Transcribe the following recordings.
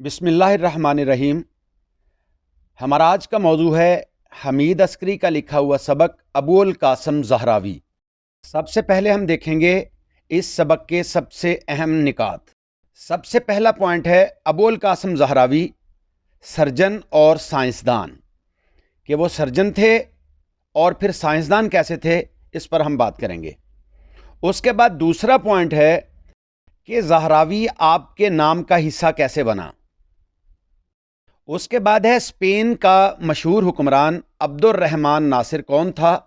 بسم اللہ الرحمن الرحیم۔ ہمارا آج کا موضوع ہے حمید عسکری کا لکھا ہوا سبق ابو القاسم زہراوی۔ سب سے پہلے ہم دیکھیں گے اس سبق کے سب سے اہم نکات۔ سب سے پہلا پوائنٹ ہے ابو القاسم زہراوی سرجن اور سائنسدان، کہ وہ سرجن تھے اور پھر سائنسدان کیسے تھے، اس پر ہم بات کریں گے۔ اس کے بعد دوسرا پوائنٹ ہے کہ زہراوی آپ کے نام کا حصہ کیسے بنا۔ اس کے بعد ہے اسپین کا مشہور حکمران عبد الرحمن ناصر کون تھا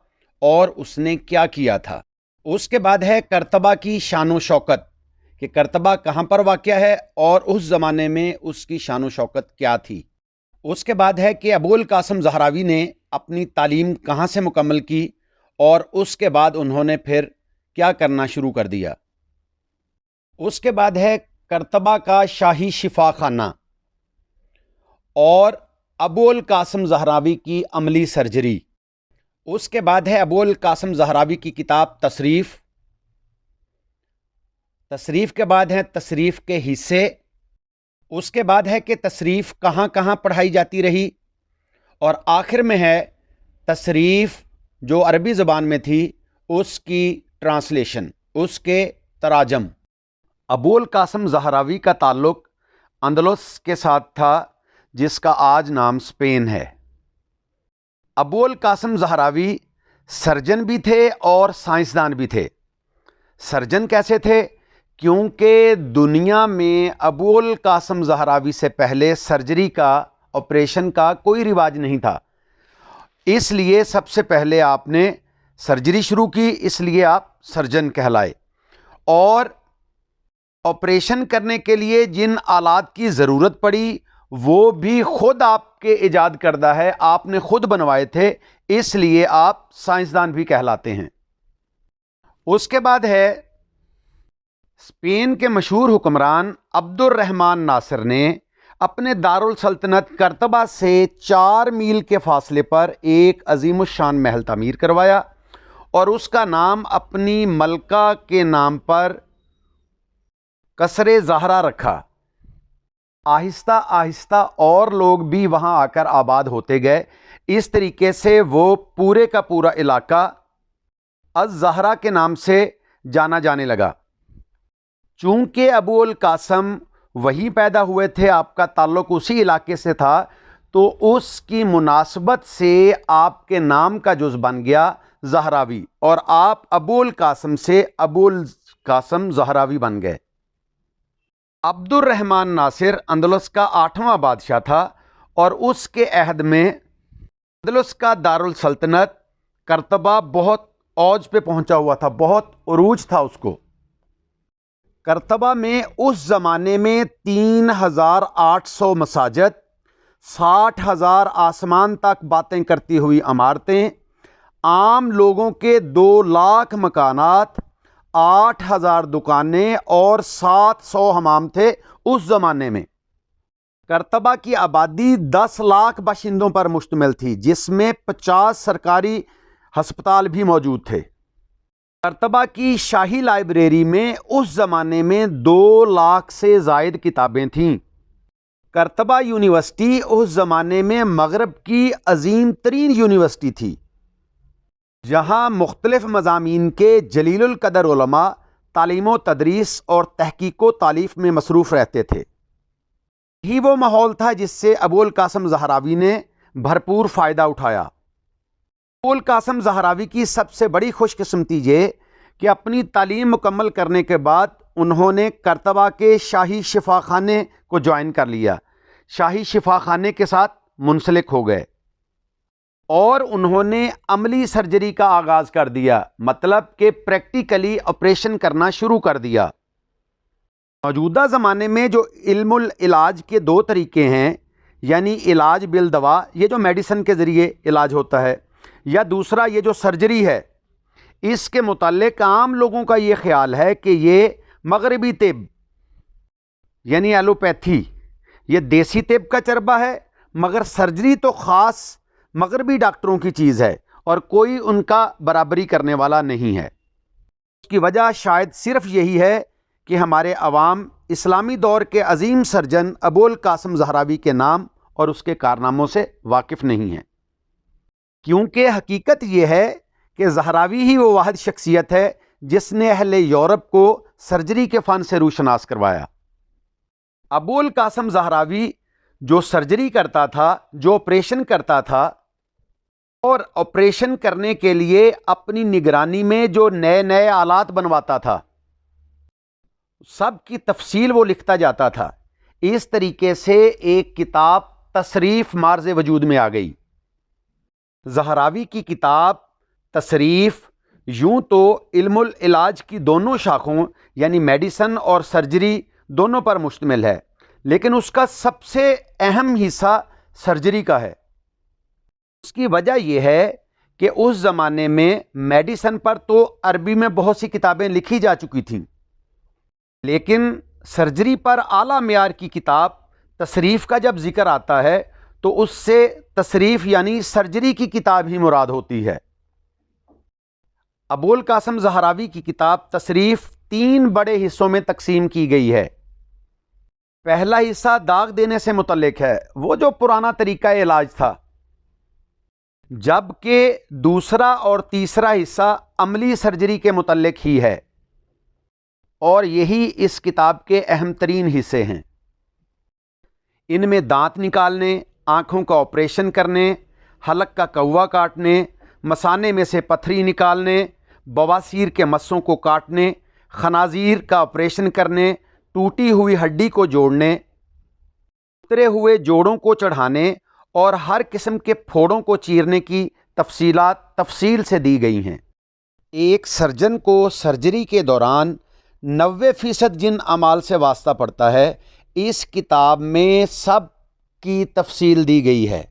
اور اس نے کیا کیا تھا۔ اس کے بعد ہے قرطبہ کی شان و شوکت، کہ قرطبہ کہاں پر واقع ہے اور اس زمانے میں اس کی شان و شوکت کیا تھی۔ اس کے بعد ہے کہ ابو القاسم زہراوی نے اپنی تعلیم کہاں سے مکمل کی اور اس کے بعد انہوں نے پھر کیا کرنا شروع کر دیا۔ اس کے بعد ہے قرطبہ کا شاہی شفا خانہ اور ابو القاسم زہراوی کی عملی سرجری۔ اس کے بعد ہے ابو القاسم زہراوی کی کتاب تصریف کے بعد ہیں تصریف کے حصے۔ اس کے بعد ہے کہ تصریف کہاں کہاں پڑھائی جاتی رہی، اور آخر میں ہے تصریف جو عربی زبان میں تھی اس کی ٹرانسلیشن، اس کے تراجم۔ ابو القاسم زہراوی کا تعلق اندلس کے ساتھ تھا، جس کا آج نام اسپین ہے۔ ابو القاسم زہراوی سرجن بھی تھے اور سائنسدان بھی تھے۔ سرجن کیسے تھے؟ کیونکہ دنیا میں ابو القاسم زہراوی سے پہلے سرجری کا، آپریشن کا کوئی رواج نہیں تھا، اس لیے سب سے پہلے آپ نے سرجری شروع کی، اس لیے آپ سرجن کہلائے۔ اور آپریشن کرنے کے لیے جن آلات کی ضرورت پڑی وہ بھی خود آپ کے ایجاد کردہ ہے، آپ نے خود بنوائے تھے، اس لیے آپ سائنسدان بھی کہلاتے ہیں۔ اس کے بعد ہے اسپین کے مشہور حکمران عبد الرحمن ناصر نے اپنے دارالسلطنت قرطبہ سے 4 میل کے فاصلے پر ایک عظیم الشان محل تعمیر کروایا اور اس کا نام اپنی ملکہ کے نام پر قصر زہرا رکھا۔ آہستہ آہستہ اور لوگ بھی وہاں آ کر آباد ہوتے گئے۔ اس طریقے سے وہ پورے کا پورا علاقہ الزہرا کے نام سے جانا جانے لگا۔ چونکہ ابو القاسم وہیں پیدا ہوئے تھے، آپ کا تعلق اسی علاقے سے تھا، تو اس کی مناسبت سے آپ کے نام کا جز بن گیا زہراوی، اور آپ ابو القاسم سے ابو القاسم زہراوی بن گئے۔ عبد الرحمن ناصر اندلس کا 8واں بادشاہ تھا اور اس کے عہد میں اندلس کا دارالسلطنت قرطبہ بہت اوج پہ پہنچا ہوا تھا، بہت عروج تھا اس کو۔ قرطبہ میں اس زمانے میں 3800 مساجد، 60,000 آسمان تک باتیں کرتی ہوئی عمارتیں، عام لوگوں کے 2 لاکھ مکانات، 8,000 دکانیں اور 700 حمام تھے اس زمانے میں۔ قرطبہ کی آبادی 10 لاکھ باشندوں پر مشتمل تھی، جس میں 50 سرکاری ہسپتال بھی موجود تھے۔ قرطبہ کی شاہی لائبریری میں اس زمانے میں 2 لاکھ سے زائد کتابیں تھیں۔ قرطبہ یونیورسٹی اس زمانے میں مغرب کی عظیم ترین یونیورسٹی تھی، جہاں مختلف مضامین کے جلیل القدر علماء تعلیم و تدریس اور تحقیق و تالیف میں مصروف رہتے تھے۔ یہی وہ ماحول تھا جس سے ابو القاسم زہراوی نے بھرپور فائدہ اٹھایا۔ ابو القاسم زہراوی کی سب سے بڑی خوش قسمتی یہ کہ اپنی تعلیم مکمل کرنے کے بعد انہوں نے قرطبہ کے شاہی شفا خانے کو جوائن کر لیا، شاہی شفا خانے کے ساتھ منسلک ہو گئے اور انہوں نے عملی سرجری کا آغاز کر دیا، مطلب کہ پریکٹیکلی آپریشن کرنا شروع کر دیا۔ موجودہ زمانے میں جو علم العلاج کے 2 طریقے ہیں، یعنی علاج بالدوا، یہ جو میڈیسن کے ذریعے علاج ہوتا ہے، یا دوسرا یہ جو سرجری ہے، اس کے متعلق عام لوگوں کا یہ خیال ہے کہ یہ مغربی طب یعنی ایلوپیتھی، یہ دیسی طب کا چربہ ہے، مگر سرجری تو خاص مغربی ڈاکٹروں کی چیز ہے اور کوئی ان کا برابری کرنے والا نہیں ہے۔ اس کی وجہ شاید صرف یہی ہے کہ ہمارے عوام اسلامی دور کے عظیم سرجن ابوالقاسم زہراوی کے نام اور اس کے کارناموں سے واقف نہیں ہیں، کیونکہ حقیقت یہ ہے کہ زہراوی ہی وہ واحد شخصیت ہے جس نے اہل یورپ کو سرجری کے فن سے روشناس کروایا۔ ابوالقاسم زہراوی جو سرجری کرتا تھا، جو آپریشن کرتا تھا، اور آپریشن کرنے کے لیے اپنی نگرانی میں جو نئے نئے آلات بنواتا تھا، سب کی تفصیل وہ لکھتا جاتا تھا۔ اس طریقے سے ایک کتاب تصریف مارز وجود میں آ گئی۔ زہراوی کی کتاب تصریف یوں تو علم العلاج کی دونوں شاخوں یعنی میڈیسن اور سرجری دونوں پر مشتمل ہے، لیکن اس کا سب سے اہم حصہ سرجری کا ہے۔ اس کی وجہ یہ ہے کہ اس زمانے میں میڈیسن پر تو عربی میں بہت سی کتابیں لکھی جا چکی تھیں، لیکن سرجری پر اعلیٰ معیار کی کتاب تصریف کا جب ذکر آتا ہے تو اس سے تصریف یعنی سرجری کی کتاب ہی مراد ہوتی ہے۔ ابوالقاسم زہراوی کی کتاب تصریف 3 بڑے حصوں میں تقسیم کی گئی ہے۔ پہلا حصہ داغ دینے سے متعلق ہے، وہ جو پرانا طریقہ علاج تھا، جبکہ دوسرا اور تیسرا حصہ عملی سرجری کے متعلق ہی ہے، اور یہی اس کتاب کے اہم ترین حصے ہیں۔ ان میں دانت نکالنے، آنکھوں کا آپریشن کرنے، حلق کا کوا کاٹنے، مثانے میں سے پتھری نکالنے، بواسیر کے مسوں کو کاٹنے، خنازیر کا آپریشن کرنے، ٹوٹی ہوئی ہڈی کو جوڑنے، اترے ہوئے جوڑوں کو چڑھانے اور ہر قسم کے پھوڑوں کو چیرنے کی تفصیلات تفصیل سے دی گئی ہیں۔ ایک سرجن کو سرجری کے دوران 90% جن اعمال سے واسطہ پڑتا ہے، اس کتاب میں سب کی تفصیل دی گئی ہے،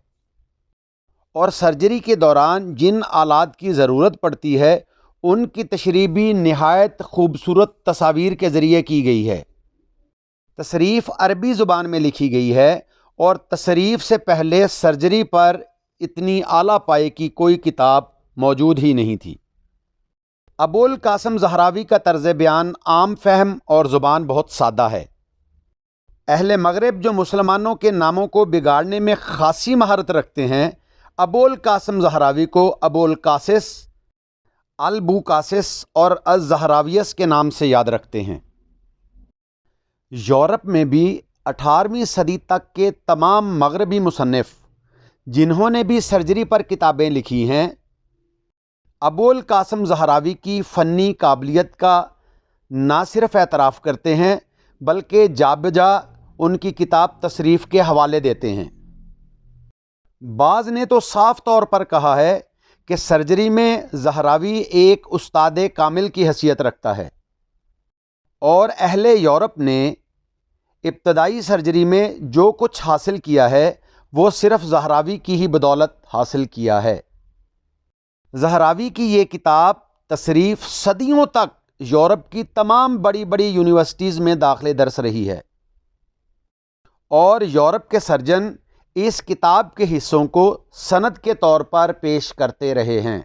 اور سرجری کے دوران جن آلات کی ضرورت پڑتی ہے ان کی تشریح بھی نہایت خوبصورت تصاویر کے ذریعے کی گئی ہے۔ تصریف عربی زبان میں لکھی گئی ہے، اور تصریف سے پہلے سرجری پر اتنی اعلیٰ پائے کی کوئی کتاب موجود ہی نہیں تھی۔ ابوالقاسم زہراوی کا طرز بیان عام فہم اور زبان بہت سادہ ہے۔ اہل مغرب جو مسلمانوں کے ناموں کو بگاڑنے میں خاصی مہارت رکھتے ہیں، ابوالقاسم زہراوی کو ابوالقاسس، البوقاسس اور الزہراویس کے نام سے یاد رکھتے ہیں۔ یورپ میں بھی 18ویں صدی تک کے تمام مغربی مصنف جنہوں نے بھی سرجری پر کتابیں لکھی ہیں، ابوالقاسم زہراوی کی فنی قابلیت کا نہ صرف اعتراف کرتے ہیں بلکہ جا بجا ان کی کتاب تصریف کے حوالے دیتے ہیں۔ بعض نے تو صاف طور پر کہا ہے کہ سرجری میں زہراوی ایک استاد کامل کی حیثیت رکھتا ہے، اور اہل یورپ نے ابتدائی سرجری میں جو کچھ حاصل کیا ہے وہ صرف زہراوی کی ہی بدولت حاصل کیا ہے۔ زہراوی کی یہ کتاب تصریف صدیوں تک یورپ کی تمام بڑی بڑی یونیورسٹیز میں داخل درس رہی ہے، اور یورپ کے سرجن اس کتاب کے حصوں کو سند کے طور پر پیش کرتے رہے ہیں۔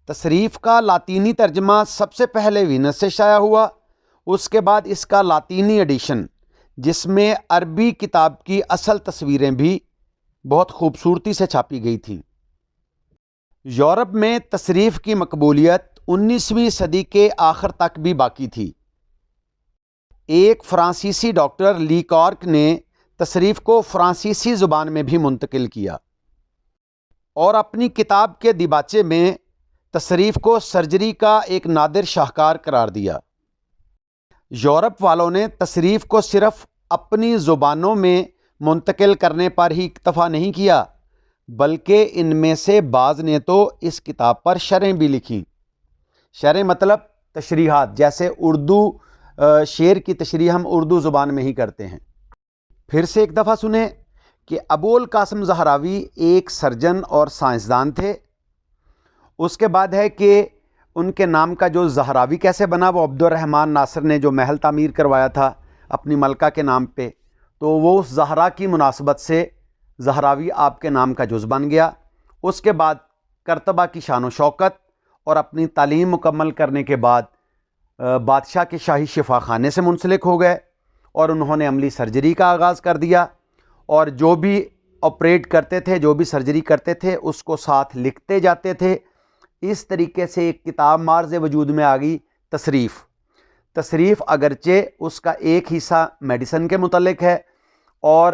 تصریف کا لاطینی ترجمہ سب سے پہلے وینس سے شائع ہوا، اس کے بعد اس کا لاطینی ایڈیشن جس میں عربی کتاب کی اصل تصویریں بھی بہت خوبصورتی سے چھاپی گئی تھیں۔ یورپ میں تصریف کی مقبولیت 19ویں صدی کے آخر تک بھی باقی تھی۔ ایک فرانسیسی ڈاکٹر لی کارک نے تصریف کو فرانسیسی زبان میں بھی منتقل کیا، اور اپنی کتاب کے دیباچے میں تصریف کو سرجری کا ایک نادر شاہکار قرار دیا۔ یورپ والوں نے تصریف کو صرف اپنی زبانوں میں منتقل کرنے پر ہی اکتفا نہیں کیا، بلکہ ان میں سے بعض نے تو اس کتاب پر شرحیں بھی لکھیں۔ شرح مطلب تشریحات، جیسے اردو شعر کی تشریح ہم اردو زبان میں ہی کرتے ہیں۔ پھر سے ایک دفعہ سنیں کہ ابوالقاسم زہراوی ایک سرجن اور سائنسدان تھے۔ اس کے بعد ہے کہ ان کے نام کا جو زہراوی کیسے بنا، وہ عبد الرحمن ناصر نے جو محل تعمیر کروایا تھا اپنی ملکہ کے نام پہ، تو وہ اس زہرا کی مناسبت سے زہراوی آپ کے نام کا جز بن گیا۔ اس کے بعد کرتبہ کی شان و شوکت اور اپنی تعلیم مکمل کرنے کے بعد بادشاہ کے شاہی شفا خانے سے منسلک ہو گئے اور انہوں نے عملی سرجری کا آغاز کر دیا، اور جو بھی آپریٹ کرتے تھے، جو بھی سرجری کرتے تھے، اس کو ساتھ لکھتے جاتے تھے۔ اس طریقے سے ایک کتاب مارز وجود میں آ گئی، تصریف اگرچہ اس کا ایک حصہ میڈیسن کے متعلق ہے اور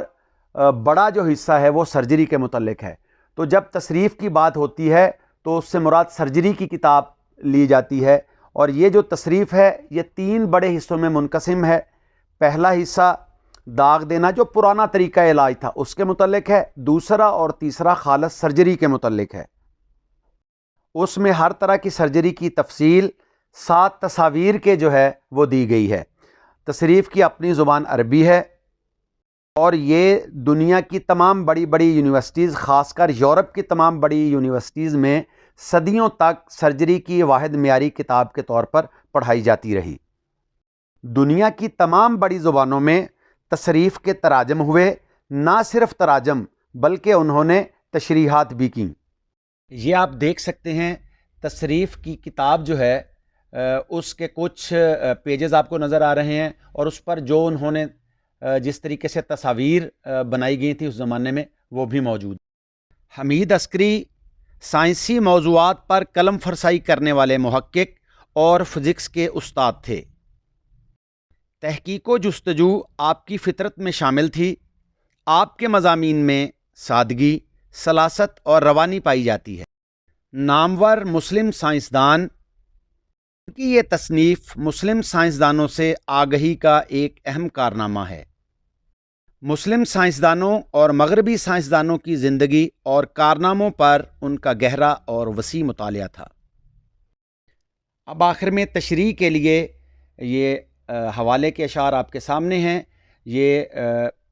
بڑا جو حصہ ہے وہ سرجری کے متعلق ہے، تو جب تصریف کی بات ہوتی ہے تو اس سے مراد سرجری کی کتاب لی جاتی ہے۔ اور یہ جو تصریف ہے یہ 3 بڑے حصوں میں منقسم ہے۔ پہلا حصہ داغ دینا جو پرانا طریقہ علاج تھا اس کے متعلق ہے، دوسرا اور تیسرا خالص سرجری کے متعلق ہے۔ اس میں ہر طرح کی سرجری کی تفصیل 7 تصاویر کے جو ہے وہ دی گئی ہے۔ تصریف کی اپنی زبان عربی ہے اور یہ دنیا کی تمام بڑی بڑی یونیورسٹیز، خاص کر یورپ کی تمام بڑی یونیورسٹیز میں صدیوں تک سرجری کی واحد معیاری کتاب کے طور پر پڑھائی جاتی رہی۔ دنیا کی تمام بڑی زبانوں میں تصریف کے تراجم ہوئے، نہ صرف تراجم بلکہ انہوں نے تشریحات بھی کیں۔ یہ آپ دیکھ سکتے ہیں تصریف کی کتاب جو ہے اس کے کچھ پیجز آپ کو نظر آ رہے ہیں، اور اس پر جو انہوں نے جس طریقے سے تصاویر بنائی گئی تھی اس زمانے میں وہ بھی موجود۔ حمید عسکری سائنسی موضوعات پر قلم فرسائی کرنے والے محقق اور فزکس کے استاد تھے۔ تحقیق و جستجو آپ کی فطرت میں شامل تھی۔ آپ کے مضامین میں سادگی، سلاست اور روانی پائی جاتی ہے۔ نامور مسلم سائنسدان کی یہ تصنیف مسلم سائنسدانوں سے آگہی کا ایک اہم کارنامہ ہے۔ مسلم سائنسدانوں اور مغربی سائنسدانوں کی زندگی اور کارناموں پر ان کا گہرا اور وسیع مطالعہ تھا۔ اب آخر میں تشریح کے لیے یہ حوالے کے اشعار آپ کے سامنے ہیں۔ یہ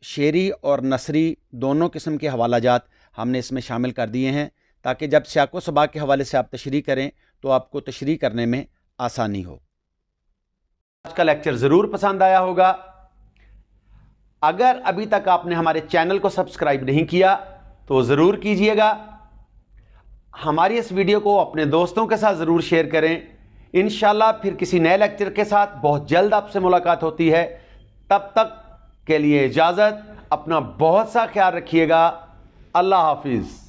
شعری اور نثری دونوں قسم کے حوالہ جات ہم نے اس میں شامل کر دیے ہیں تاکہ جب سیاق و سباق کے حوالے سے آپ تشریح کریں تو آپ کو تشریح کرنے میں آسانی ہو۔ آج کا لیکچر ضرور پسند آیا ہوگا۔ اگر ابھی تک آپ نے ہمارے چینل کو سبسکرائب نہیں کیا تو ضرور کیجئے گا۔ ہماری اس ویڈیو کو اپنے دوستوں کے ساتھ ضرور شیئر کریں۔ انشاءاللہ پھر کسی نئے لیکچر کے ساتھ بہت جلد آپ سے ملاقات ہوتی ہے۔ تب تک کے لیے اجازت، اپنا بہت سا خیال رکھیے گا۔ اللہ حافظ۔